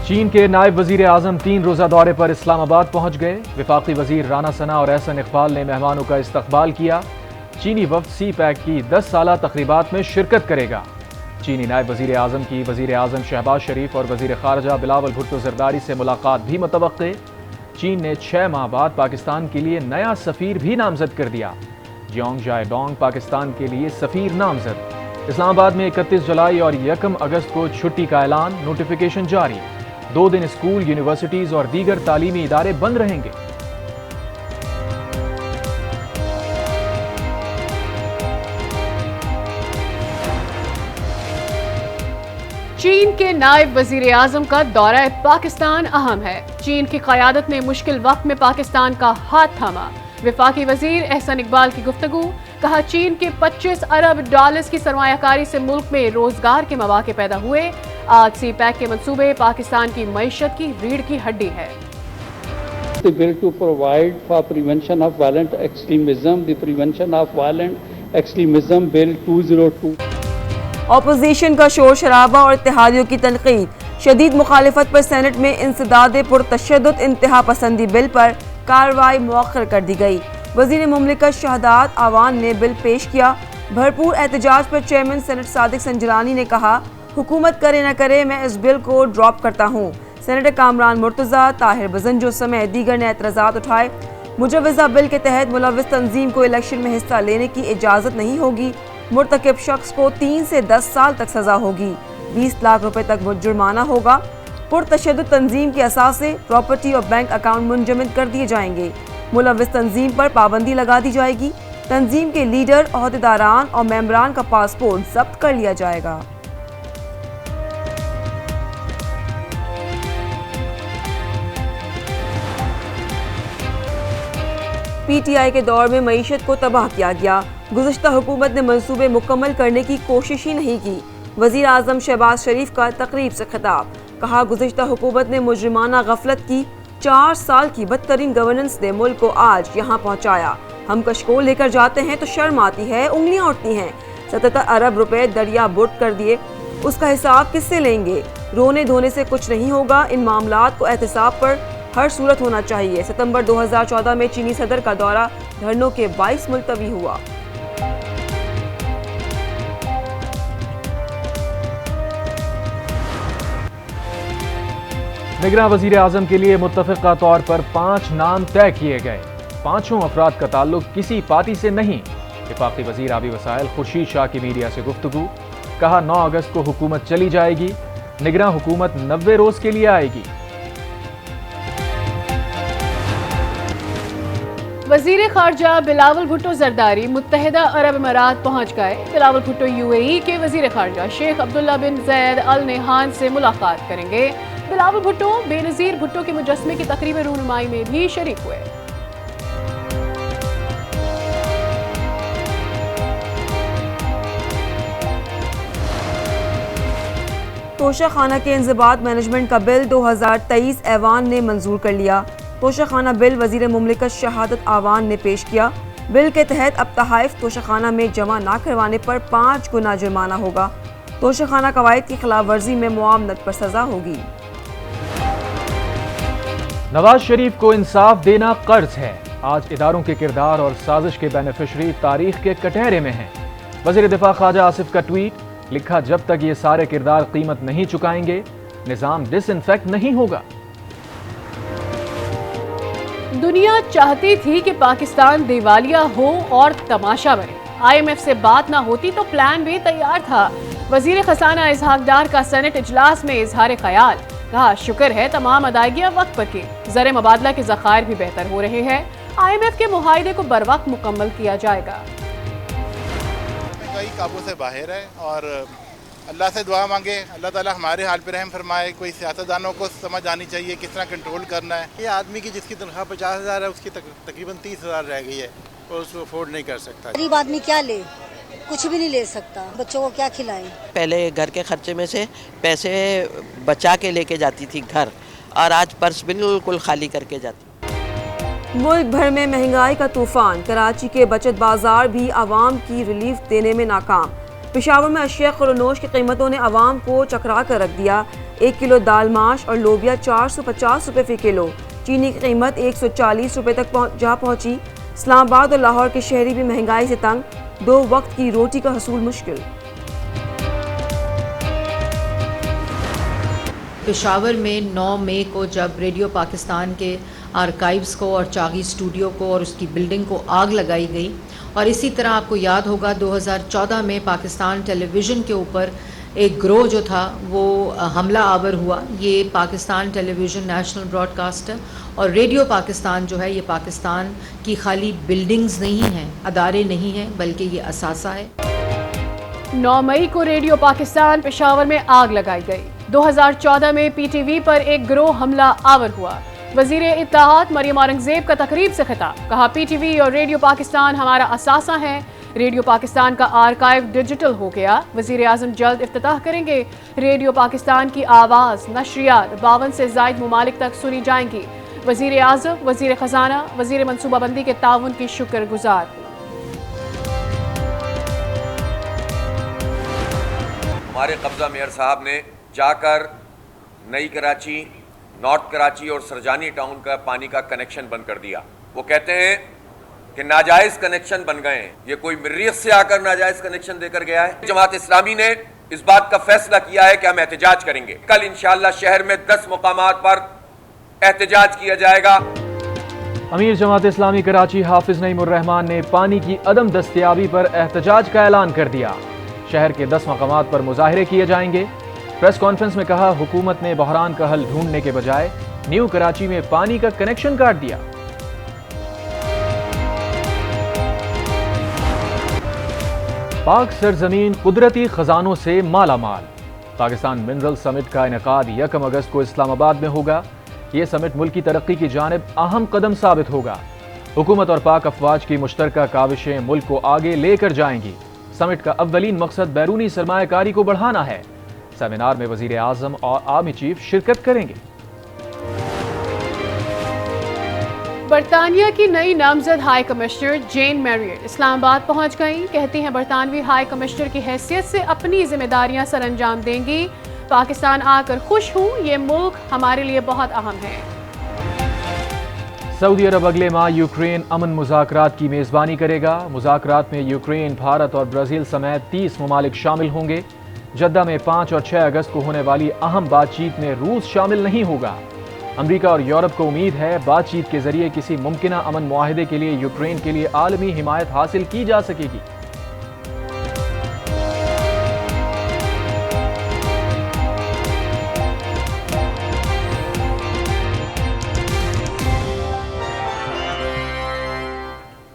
چین کے نائب وزیر اعظم 3 روزہ دورے پر اسلام آباد پہنچ گئے۔ وفاقی وزیر رانا ثنا اور احسن اقبال نے مہمانوں کا استقبال کیا۔ چینی وفد سی پیک کی 10 سالہ تقریبات میں شرکت کرے گا۔ چینی نائب وزیر اعظم کی وزیر اعظم شہباز شریف اور وزیر خارجہ بلاول بھٹو زرداری سے ملاقات بھی متوقع۔ چین نے 6 ماہ بعد پاکستان کے لیے نیا سفیر بھی نامزد کر دیا۔ جیونگ جائے ڈونگ پاکستان کے لیے سفیر نامزد۔ اسلام آباد میں 31 جولائی اور 1 اگست کو چھٹی کا اعلان، نوٹیفیکیشن جاری۔ 2 دن اسکول، یونیورسٹیز اور دیگر تعلیمی ادارے بند رہیں گے۔ چین کے نائب وزیر اعظم کا دورہ پاکستان اہم ہے۔ چین کی قیادت نے مشکل وقت میں پاکستان کا ہاتھ تھاما۔ وفاقی وزیر احسن اقبال کی گفتگو، کہا چین کے 25 ارب ڈالرز کی سرمایہ کاری سے ملک میں روزگار کے مواقع پیدا ہوئے۔ آج سی پیک کے منصوبے پاکستان کی معیشت کی ریڑھ کی ہڈی ہے۔ The bill to provide for prevention of violent extremism, the Prevention of Violent Extremism Bill 202۔ Opposition کا شور شرابہ اور اتحادیوں کی تنقید، شدید مخالفت پر سینٹ میں انسداد پرتشدد انتہا پسندی بل پر کارروائی مؤخر کر دی گئی۔ وزیر مملکت شہادات آوان نے بل پیش کیا۔ بھرپور احتجاج پر چیئرمین سینٹ صادق سنجرانی نے کہا، حکومت کرے نہ کرے میں اس بل کو ڈراپ کرتا ہوں۔ سینیٹر کامران مرتضیٰ، طاہر بزنجو سمیت دیگر نے اعتراضات اٹھائے۔ مجوزہ بل کے تحت ملوث تنظیم کو الیکشن میں حصہ لینے کی اجازت نہیں ہوگی۔ مرتکب شخص کو 3 سے 10 سال تک سزا ہوگی، 20 لاکھ روپے تک جرمانہ ہوگا۔ پرتشدد تنظیم کے اثاثے، پراپرٹی اور بینک اکاؤنٹ منجمد کر دیے جائیں گے۔ ملوث تنظیم پر پابندی لگا دی جائے گی۔ تنظیم کے لیڈر، عہدیداران اور ممبران کا پاسپورٹ ضبط کر لیا جائے گا۔ پی ٹی آئی کے دور میں معیشت کو تباہ کیا گیا۔ گزشتہ حکومت نے منصوبے مکمل کرنے کی کوشش ہی نہیں کی۔ وزیر اعظم شہباز شریف کا تقریب سے خطاب، کہا گزشتہ حکومت نے مجرمانہ غفلت کی، 4 سال کی بدترین گورننس نے ملک کو آج یہاں پہنچایا۔ ہم کشکول لے کر جاتے ہیں تو شرم آتی ہے، انگلیاں اٹھتی ہیں۔ 77 ارب روپے دریا بٹ کر دیے، اس کا حساب کس سے لیں گے؟ رونے دھونے سے کچھ نہیں ہوگا، ان معاملات کو احتساب پر ہر صورت ہونا چاہیے۔ ستمبر 2014 میں چینی صدر کا دورہ دھرنوں کے باعث ملتوی ہوا۔ نگراں وزیر اعظم کے لیے متفقہ طور پر 5 نام طے کیے گئے۔ 5 افراد کا تعلق کسی پارٹی سے نہیں۔ وفاقی وزیر آبی وسائل خورشید شاہ کی میڈیا سے گفتگو، کہا 9 اگست کو حکومت چلی جائے گی، نگراں حکومت 90 روز کے لیے آئے گی۔ وزیر خارجہ بلاول بھٹو زرداری متحدہ عرب امارات پہنچ گئے۔ بلاول بھٹو UAE کے وزیر خارجہ شیخ عبداللہ بن زید ال نہیان سے ملاقات کریں گے۔ بلاول بھٹو بے نظیر بھٹو کے مجسمے کی تقریب رونمائی میں بھی شریک ہوئے۔ توشہ خانہ کے انضباط مینجمنٹ کا بل 2023 ایوان نے منظور کر لیا۔ توشہ خانہ بل وزیر مملکت شہادت آوان نے پیش کیا۔ بل کے تحت اب تحائف توشہ خانہ میں جمع نہ کروانے پر 5 گنا جرمانہ ہوگا۔ توشہ خانہ قواعد کی خلاف ورزی میں معاونت پر سزا ہوگی۔ نواز شریف کو انصاف دینا قرض ہے۔ آج اداروں کے کردار اور سازش کے بینیفیشری تاریخ کے کٹہرے میں ہیں۔ وزیر دفاع خواجہ آصف کا ٹویٹ، لکھا جب تک یہ سارے کردار قیمت نہیں چکائیں گے، نظام ڈس انفیکٹ نہیں ہوگا۔ دنیا چاہتی تھی کہ پاکستان دیوالیہ ہو اور تماشا بنے۔ IMF سے بات نہ ہوتی تو پلان بھی تیار تھا۔ وزیر خزانہ اسحاق ڈار کا سینٹ اجلاس میں اظہار خیال، کہا شکر ہے تمام ادائیگیاں وقت پر کی، زر مبادلہ کے ذخائر بھی بہتر ہو رہے ہیں۔ IMF کے معاہدے کو بروقت مکمل کیا جائے گا۔ مہنگائی قابو سے باہر ہے اور اللہ سے دعا مانگے اللہ تعالیٰ ہمارے حال پہ رحم فرمائے۔ کوئی سیاستدانوں کو سمجھ آنی چاہیے کس طرح کنٹرول کرنا ہے۔ یہ آدمی کی جس کی تنخواہ 50,000 ہے، اس کی تقریباً 30,000 رہ گئی ہے اور اس کو افورڈ نہیں کر سکتا۔ غریب آدمی کیا لے؟ کچھ بھی نہیں لے سکتا۔ بچوں کو کیا کھلائیں؟ پہلے گھر کے خرچے میں سے پیسے بچا کے لے کے جاتی تھی گھر، اور آج پرس بالکل خالی کر کے جاتی۔ ملک بھر میں مہنگائی کا طوفان، کراچی کے بچت بازار بھی عوام کی ریلیف دینے میں ناکام۔ پشاور میں اشیاء خورونوش کی قیمتوں نے عوام کو چکرا کر رکھ دیا۔ 1 کلو دال ماش اور لوبیا 450 روپے فی کلو، چینی کی قیمت 140 روپے تک جا پہنچی۔ اسلام آباد اور لاہور کے شہری بھی مہنگائی سے تنگ، 2 وقت کی روٹی کا حصول مشکل۔ پشاور میں 9 مئی کو جب ریڈیو پاکستان کے آرکائیوز کو اور چاغی اسٹوڈیو کو اور اس کی بلڈنگ کو آگ لگائی گئی، اور اسی طرح آپ کو یاد ہوگا 2014 میں پاکستان ٹیلی ویژن کے اوپر ایک گروہ جو تھا وہ حملہ آور ہوا۔ یہ پاکستان ٹیلی ویژن نیشنل براڈ کاسٹر اور ریڈیو پاکستان جو ہے یہ پاکستان کی خالی بلڈنگز نہیں ہیں، ادارے نہیں ہیں، بلکہ یہ اثاثہ ہے۔ 9 مئی کو ریڈیو پاکستان پشاور میں آگ لگائی گئی۔ 2014 میں پی ٹی وی پر ایک گروہ حملہ آور ہوا۔ وزیر اطلاعات مریم اورنگزیب کا تقریب سے خطاب، کہا پی ٹی وی اور ریڈیو پاکستان ہمارا اثاثہ ہے، ریڈیو پاکستان کا آرکائیو ڈیجیٹل ہو گیا، وزیر اعظم جلد افتتاح کریں گے، ریڈیو پاکستان کی آواز نشریات 52 سے زائد ممالک تک سنی جائیں گی، وزیر اعظم وزیر خزانہ وزیر منصوبہ بندی کے تعاون کی شکر گزار۔ ہمارے قبضہ میئر صاحب نے جا کر نئی کراچی، نارتھ کراچی اور سرجانی ٹاؤن کا پانی کا کنیکشن بند کر دیا۔ وہ کہتے ہیں کہ ناجائز کنیکشن بن گئے ہیں، یہ کوئی مریخ سے آ کر ناجائز کنیکشن دے کر گیا ہے۔ جماعت اسلامی نے اس بات کا فیصلہ کیا ہے کہ ہم احتجاج کریں گے۔ کل انشاءاللہ شہر میں 10 مقامات پر احتجاج کیا جائے گا۔ امیر جماعت اسلامی کراچی حافظ نعیم الرحمان نے پانی کی عدم دستیابی پر احتجاج کا اعلان کر دیا۔ شہر کے 10 مقامات پر مظاہرے کیے جائیں گے۔ پریس کانفرنس میں کہا حکومت نے بحران کا حل ڈھونڈنے کے بجائے نیو کراچی میں پانی کا کنیکشن کاٹ دیا۔ پاک سرزمین قدرتی خزانوں سے مالا مال۔ پاکستان منرل سمٹ کا انعقاد 1 اگست کو اسلام آباد میں ہوگا۔ یہ سمٹ ملک کی ترقی کی جانب اہم قدم ثابت ہوگا۔ حکومت اور پاک افواج کی مشترکہ کاوشیں ملک کو آگے لے کر جائیں گی۔ سمٹ کا اولین مقصد بیرونی سرمایہ کاری کو بڑھانا ہے۔ سیمینار میں وزیر اعظم اور آرمی چیف شرکت کریں گے۔ برطانیہ کی نئی نامزد ہائی کمشنر جین میریٹ اسلام آباد پہنچ گئیں، کہتی ہیں برطانوی ہائی کمشنر کی حیثیت سے اپنی ذمہ داریاں سر انجام دیں گی، پاکستان آ کر خوش ہوں، یہ ملک ہمارے لیے بہت اہم ہے۔ سعودی عرب اگلے ماہ یوکرین امن مذاکرات کی میزبانی کرے گا۔ مذاکرات میں یوکرین، بھارت اور برازیل سمیت 30 ممالک شامل ہوں گے۔ جدہ میں 5 اور 6 اگست کو ہونے والی اہم بات چیت میں روس شامل نہیں ہوگا۔ امریکہ اور یورپ کو امید ہے بات چیت کے ذریعے کسی ممکنہ امن معاہدے کے لیے یوکرین کے لیے عالمی حمایت حاصل کی جا سکے گی۔